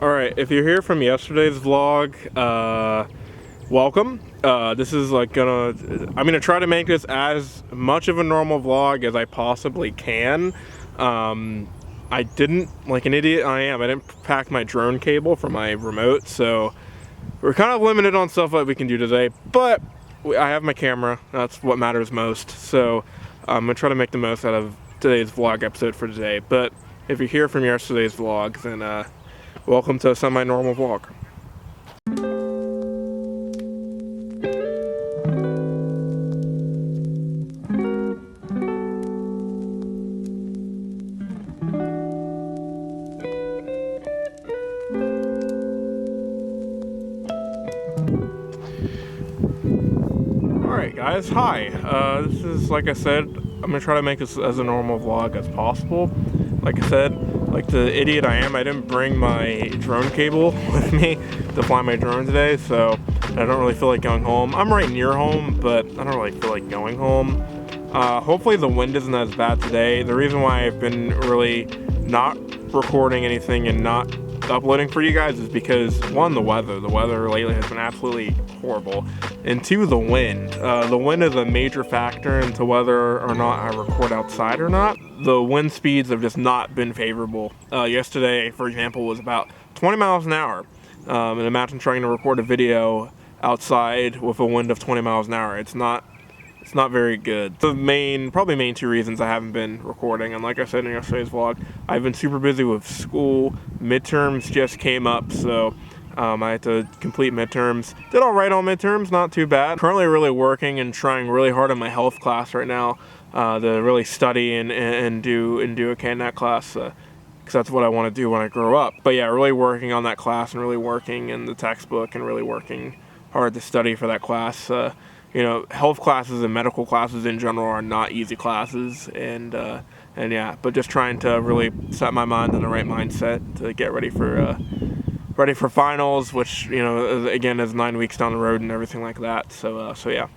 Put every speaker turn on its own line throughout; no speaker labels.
Alright, if you're here from yesterday's vlog, welcome. This is I'm gonna try to make this as much of a normal vlog as I possibly can. I didn't, like an idiot I didn't pack my drone cable for my remote, so we're kind of limited on stuff that we can do today, but I have my camera. That's what matters most, so I'm gonna try to make the most out of today's vlog episode for today. But if you're here from yesterday's vlog, then welcome to a semi-normal vlog. Alright guys, hi. This is, like I said, I'm gonna try to make this as a normal vlog as possible. Like I said, like the idiot I am, I didn't bring my drone cable with me to fly my drone today, so I don't really feel like going home. I'm right near home, but I don't really feel like going home. Hopefully the wind isn't as bad today. The reason why I've been really not recording anything and not uploading for you guys is because, one, the weather lately has been absolutely horrible, and two, the wind. The wind is a major factor into whether or not I record outside or not. The wind speeds have just not been favorable. Yesterday, for example, was about 20 miles an hour, and imagine trying to record a video outside with a wind of 20 miles an hour. It's not very good. Probably main two reasons I haven't been recording, and like I said in yesterday's vlog, I've been super busy with school. Midterms just came up, so I had to complete midterms. Did all right on midterms, not too bad. Currently really working and trying really hard in my health class right now to really study and do okay in that class, because that's what I want to do when I grow up. But yeah, really working on that class and really working in the textbook and really working hard to study for that class. You know, health classes and medical classes in general are not easy classes, and yeah, but just trying to really set my mind in the right mindset to get ready for finals, which, you know, again is 9 weeks down the road and everything like that. So yeah.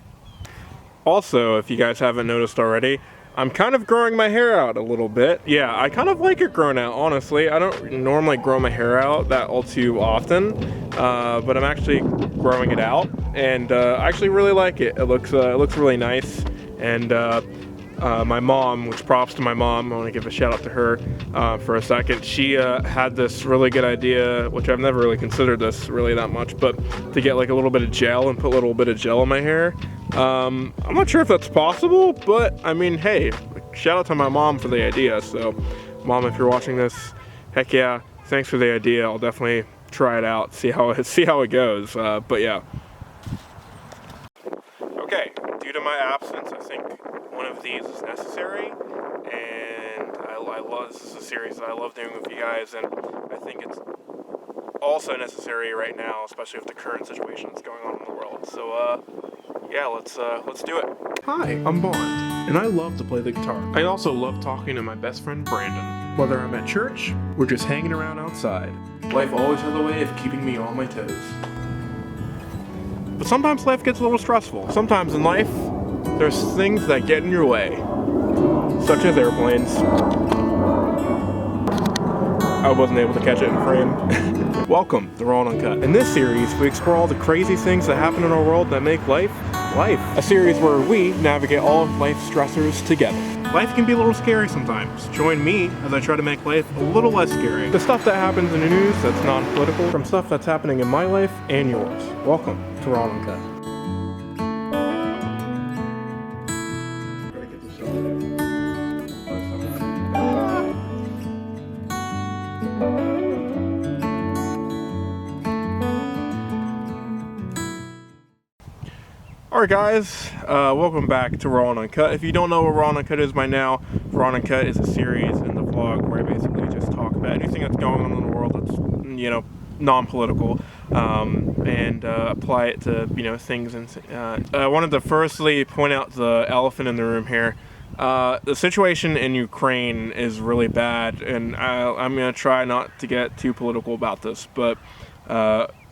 Also, if you guys haven't noticed already, I'm kind of growing my hair out a little bit. Yeah, I kind of like it grown out, honestly. I don't normally grow my hair out that all too often, but I'm actually growing it out, and I actually really like it. It looks really nice, and my mom, which props to my mom, I want to give a shout out to her for a second. She had this really good idea, which I've never really considered this really that much, but to get like a little bit of gel and put a little bit of gel in my hair. I'm not sure if that's possible, but I mean, hey, shout out to my mom for the idea. So Mom, if you're watching this, heck yeah, thanks for the idea. I'll definitely try it out, see how it goes. But yeah. Okay, due to my absence, I think one of these is necessary, and I love, this is a series that I love doing with you guys, and I think it's also necessary right now, especially with the current situation that's going on in the world. So yeah, let's do it. Hi, I'm Bond, and I love to play the guitar. I also love talking to my best friend Brandon, whether I'm at church or just hanging around outside. Life always has a way of keeping me on my toes. But sometimes life gets a little stressful. Sometimes in life, there's things that get in your way, such as airplanes. I wasn't able to catch it in frame. Welcome to Raw and Uncut. In this series, we explore all the crazy things that happen in our world that make life. A series where we navigate all of life's stressors together. Life can be a little scary sometimes. Join me as I try to make life a little less scary. The stuff that happens in the news that's non-political, from stuff that's happening in my life and yours. Welcome to Raw and Uncut. Alright guys, welcome back to Raw and Uncut. If you don't know what Raw and Uncut is by now, Raw and Uncut is a series in the vlog where I basically just talk about anything that's going on in the world that's, you know, non-political, and apply it to, you know, things. And I wanted to firstly point out the elephant in the room here. The situation in Ukraine is really bad, and I'm going to try not to get too political about this, but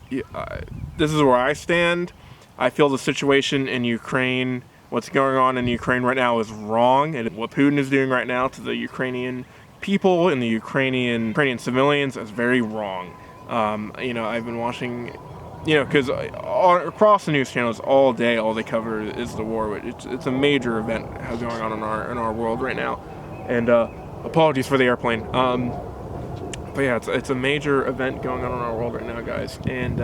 this is where I stand. I feel the situation in Ukraine, what's going on in Ukraine right now, is wrong, and what Putin is doing right now to the Ukrainian people and the Ukrainian civilians is very wrong. You know, I've been watching, you know, because across the news channels all day, all they cover is the war. It's a major event going on in our world right now. And apologies for the airplane. But yeah, it's a major event going on in our world right now, guys. And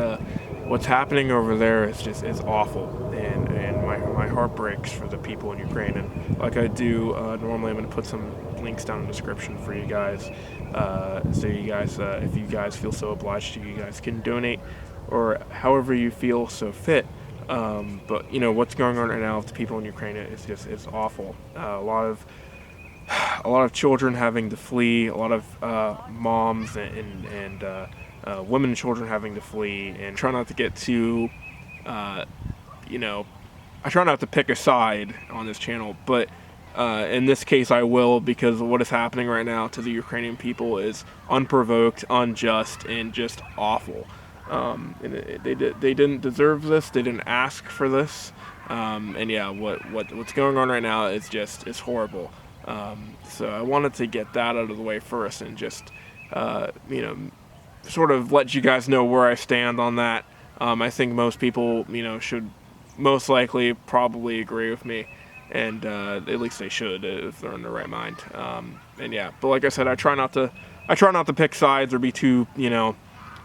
what's happening over there is awful. And my heart breaks for the people in Ukraine. And like I do normally, I'm going to put some links down in the description for you guys. So you guys, if you guys feel so obliged to, you guys can donate or however you feel so fit. But you know what's going on right now with the people in Ukraine it's awful. A lot of children having to flee, a lot of moms and women and children having to flee, and try not to get too, you know, I try not to pick a side on this channel, but in this case I will, because what is happening right now to the Ukrainian people is unprovoked, unjust, and just awful. And they didn't deserve this, they didn't ask for this, and yeah, what's going on right now is it's horrible. So I wanted to get that out of the way first and just, you know, sort of let you guys know where I stand on that. I think most people, you know, should most likely probably agree with me, and at least they should if they're in their right mind. And yeah, but like I said, I try not to pick sides or be too, you know,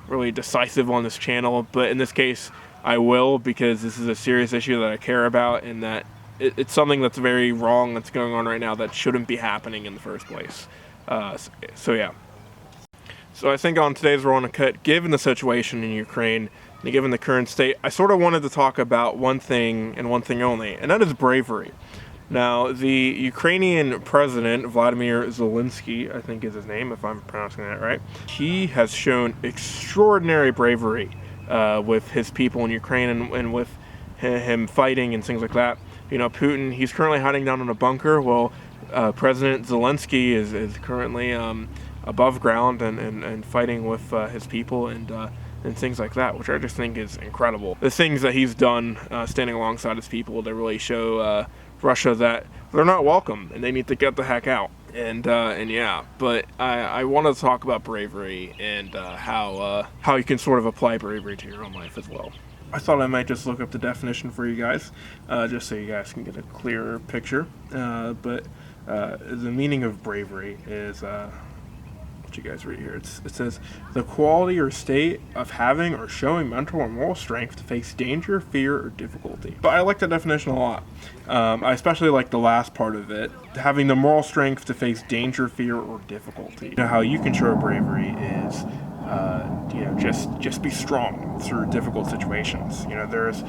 really decisive on this channel. But in this case, I will, because this is a serious issue that I care about, and that it's something that's very wrong that's going on right now that shouldn't be happening in the first place. So yeah. So I think on today's We're on a Cut, given the situation in Ukraine, and given the current state, I sort of wanted to talk about one thing and one thing only, and that is bravery. Now, the Ukrainian president, Vladimir Zelensky, I think is his name, if I'm pronouncing that right, he has shown extraordinary bravery with his people in Ukraine and with him fighting and things like that. You know, Putin, he's currently hiding down in a bunker. Well, President Zelensky is currently above ground and fighting with his people and things like that, which I just think is incredible. The things that he's done standing alongside his people to really show Russia that they're not welcome and they need to get the heck out. And yeah, but I wanted to talk about bravery and how you can sort of apply bravery to your own life as well. I thought I might just look up the definition for you guys, just so you guys can get a clearer picture. But the meaning of bravery is, what you guys read here, it says, the quality or state of having or showing mental or moral strength to face danger, fear, or difficulty. But I like the definition a lot. I especially like the last part of it, having the moral strength to face danger, fear, or difficulty. You know, how you can show bravery is you know, just be strong through difficult situations. You know, there's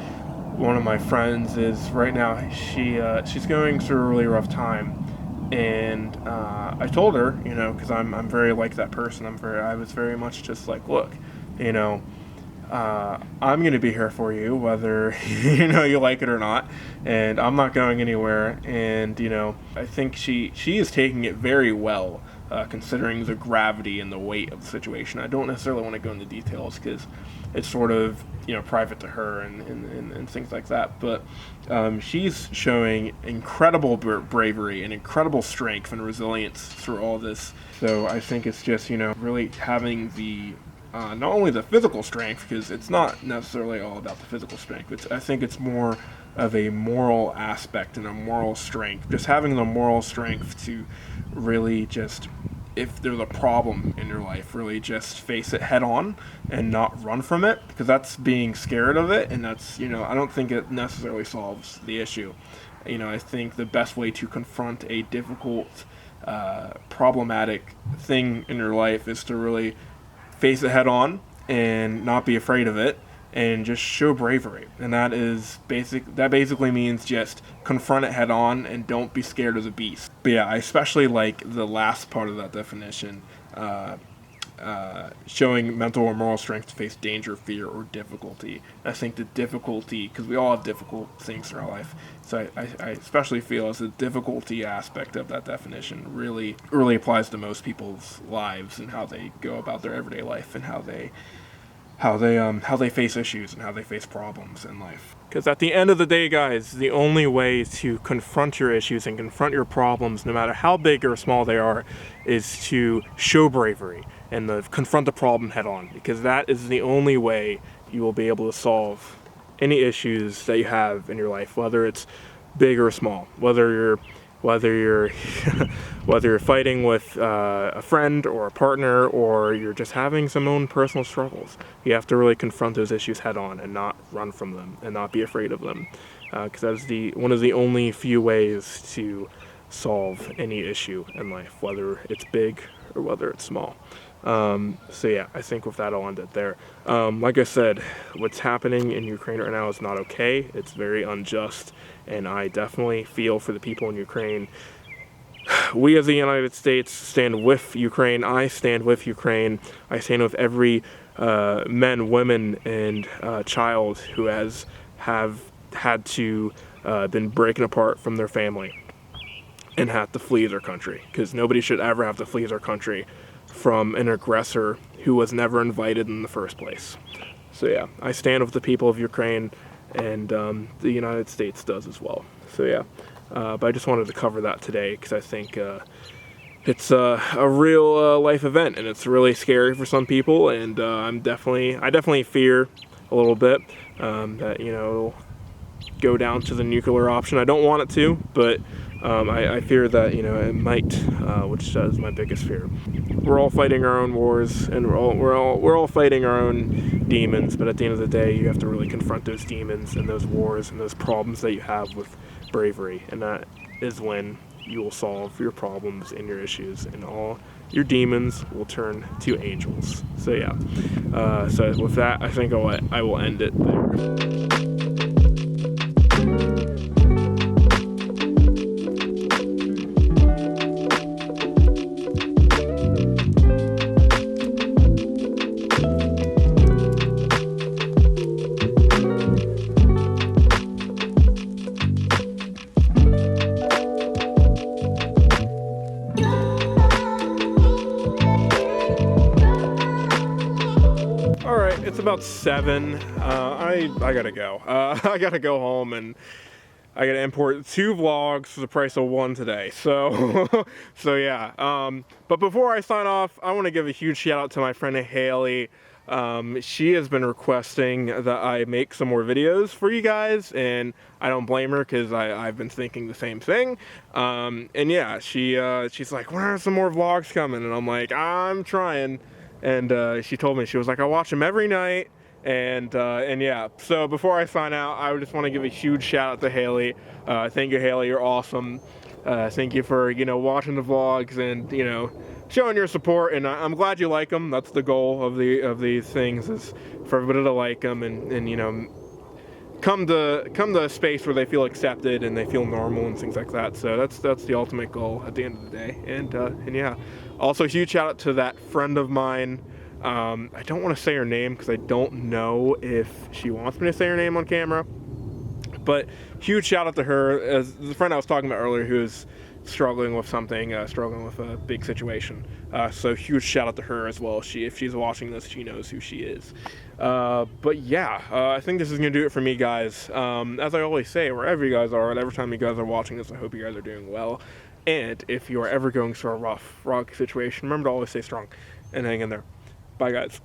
one of my friends is right now, she's going through a really rough time, and I told her, you know, because I'm very like that person. I was very much just like, look, you know, I'm going to be here for you whether you know you like it or not, and I'm not going anywhere. And you know, I think she is taking it very well, considering the gravity and the weight of the situation. I don't necessarily want to go into details because it's sort of, you know, private to her and things like that. But she's showing incredible bravery and incredible strength and resilience through all this. So I think it's just, you know, really having the not only the physical strength, because it's not necessarily all about the physical strength. I think it's more of a moral aspect and a moral strength. Just having the moral strength to really just, if there's a problem in your life, really just face it head on and not run from it, because that's being scared of it, and that's, you know, I don't think it necessarily solves the issue. You know, I think the best way to confront a difficult, problematic thing in your life is to really face it head on and not be afraid of it and just show bravery. And that basically means just confront it head on and don't be scared of the beast. But yeah, I especially like the last part of that definition, showing mental or moral strength to face danger, fear, or difficulty. I think the difficulty, because we all have difficult things in our life, so I especially feel as the difficulty aspect of that definition really applies to most people's lives and how they go about their everyday life and how they face issues and how they face problems in life. Because at the end of the day, guys, the only way to confront your issues and confront your problems, no matter how big or small they are, is to show bravery. and confront the problem head on, because that is the only way you will be able to solve any issues that you have in your life, whether it's big or small, whether you're whether you're fighting with a friend or a partner, or you're just having some own personal struggles. You have to really confront those issues head on and not run from them and not be afraid of them, because that's one of the only few ways to solve any issue in life, whether it's big or whether it's small. So yeah, I think with that I'll end it there. Like I said, what's happening in Ukraine right now is not okay. It's very unjust, and I definitely feel for the people in Ukraine. We as the United States stand with Ukraine. I stand with Ukraine. I stand with every men, women, and child who have had to been breaking apart from their family and have to flee their country, because nobody should ever have to flee their country from an aggressor who was never invited in the first place. So yeah, I stand with the people of Ukraine, and the United States does as well. So yeah, but I just wanted to cover that today, because I think it's a real life event, and it's really scary for some people, and I definitely fear a little bit that, you know, it'll go down to the nuclear option. I don't want it to, but I fear that, you know, it might, which is my biggest fear. We're all fighting our own wars, and we're all fighting our own demons. But at the end of the day, you have to really confront those demons and those wars and those problems that you have with bravery, and that is when you will solve your problems and your issues, and all your demons will turn to angels. So yeah. So with that, I think I will end it there. It's about 7. I gotta go. I gotta go home, and I gotta import 2 vlogs for the price of 1 today. So, so yeah. But before I sign off, I want to give a huge shout out to my friend Haley. She has been requesting that I make some more videos for you guys, and I don't blame her, because I've been thinking the same thing. And yeah, she's like, when are some more vlogs coming? And I'm like, I'm trying. And she told me, she was like, I watch them every night, and yeah. So before I sign out, I just want to give a huge shout out to Haley. Thank you, Haley. You're awesome. Thank you for, you know, watching the vlogs and, you know, showing your support. And I'm glad you like them. That's the goal of these things, is for everybody to like them, and you know, come to a space where they feel accepted and they feel normal and things like that. So that's the ultimate goal at the end of the day. And yeah, also huge shout out to that friend of mine. I don't want to say her name, because I don't know if she wants me to say her name on camera, but huge shout out to her, as the friend I was talking about earlier, who is struggling with something, struggling with a big situation. So huge shout out to her as well. If she's watching this, she knows who she is. But yeah, I think this is gonna do it for me, guys. As I always say, wherever you guys are, and every time you guys are watching this, I hope you guys are doing well. And if you are ever going through a rough situation, remember to always stay strong and hang in there. Bye, guys.